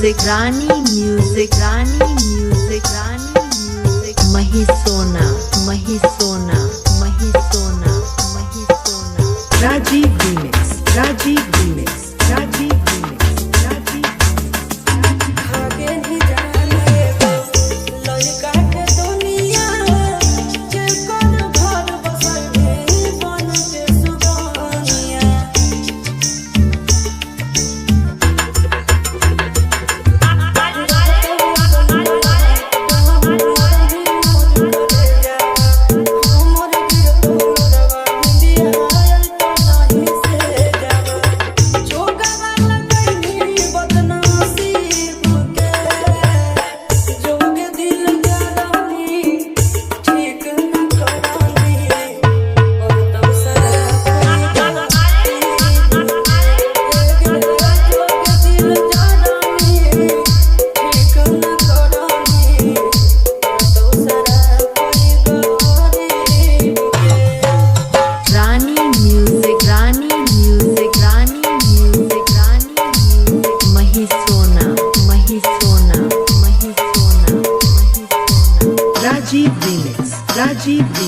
music Rani music Rani music Rani music महिसोना महिसोना महिसोना महिसोना Rajeev remix Rajeev remix Rajeev remix Rajeev आगे ही जाने को लड़का के दुनिया के कौन घर बसल है बन के सुगनिया Rajiv Remix Rajiv Remix